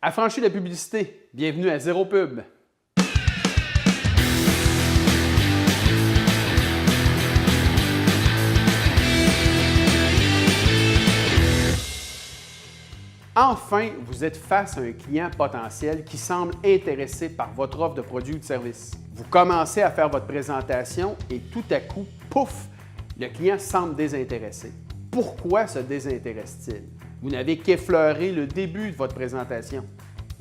Affranchi de la publicité, bienvenue à Zéro Pub. Enfin, vous êtes face à un client potentiel qui semble intéressé par votre offre de produit ou de service. Vous commencez à faire votre présentation et tout à coup, pouf, le client semble désintéressé. Pourquoi se désintéresse-t-il? Vous n'avez qu'effleuré le début de votre présentation.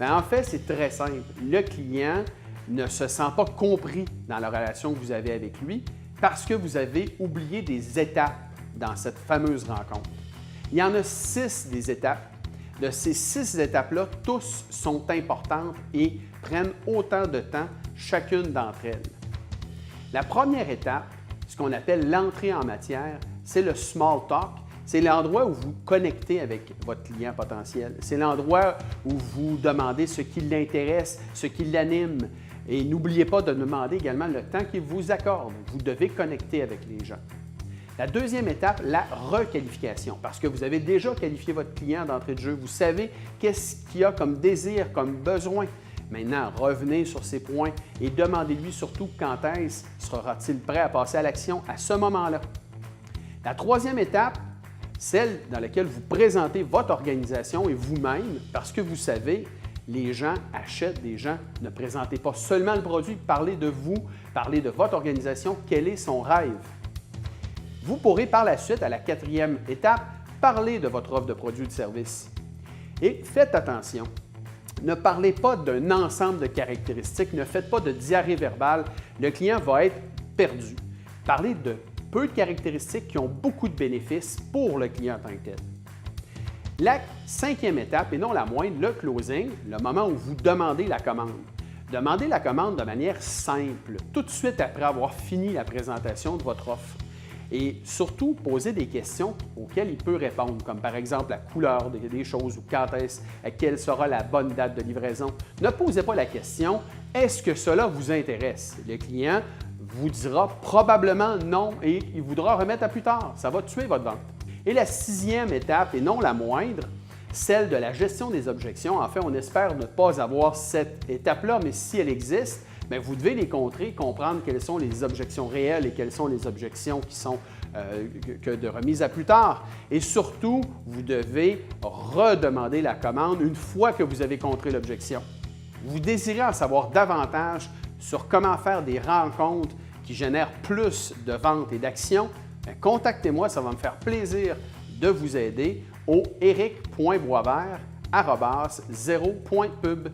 En fait, c'est très simple. Le client ne se sent pas compris dans la relation que vous avez avec lui parce que vous avez oublié des étapes dans cette fameuse rencontre. Il y en a 6 des étapes. De ces 6 étapes-là, tous sont importantes et prennent autant de temps chacune d'entre elles. La première étape, ce qu'on appelle l'entrée en matière, c'est le small talk. C'est l'endroit où vous connectez avec votre client potentiel. C'est l'endroit où vous demandez ce qui l'intéresse, ce qui l'anime. Et n'oubliez pas de demander également le temps qu'il vous accorde. Vous devez connecter avec les gens. La deuxième étape, la requalification, parce que vous avez déjà qualifié votre client d'entrée de jeu. Vous savez qu'est-ce qu'il y a comme désir, comme besoin. Maintenant, revenez sur ces points et demandez-lui surtout quand est-ce sera-t-il prêt à passer à l'action à ce moment-là. La troisième étape, celle dans laquelle vous présentez votre organisation et vous-même, parce que vous savez, les gens achètent des gens. Ne présentez pas seulement le produit, parlez de vous, parlez de votre organisation, quel est son rêve. Vous pourrez par la suite, à la quatrième étape, parler de votre offre de produit ou de service. Et faites attention, ne parlez pas d'un ensemble de caractéristiques, ne faites pas de diarrhée verbale, le client va être perdu. Parlez de peu de caractéristiques qui ont beaucoup de bénéfices pour le client en tant que tel. La cinquième étape, et non la moindre, le closing, le moment où vous demandez la commande. Demandez la commande de manière simple, tout de suite après avoir fini la présentation de votre offre. Et surtout, posez des questions auxquelles il peut répondre, comme par exemple la couleur des choses ou quelle sera la bonne date de livraison. Ne posez pas la question « Est-ce que cela vous intéresse? » Le client vous dira probablement non et il voudra remettre à plus tard. Ça va tuer votre vente. Et la sixième étape, et non la moindre, celle de la gestion des objections. En fait, on espère ne pas avoir cette étape-là, mais si elle existe, bien, vous devez les contrer, comprendre quelles sont les objections réelles et quelles sont les objections qui sont de remise à plus tard. Et surtout, vous devez redemander la commande une fois que vous avez contré l'objection. Vous désirez en savoir davantage sur comment faire des rencontres qui génèrent plus de ventes et d'actions, contactez-moi, ça va me faire plaisir de vous aider au eric.boisvert@zero.pub.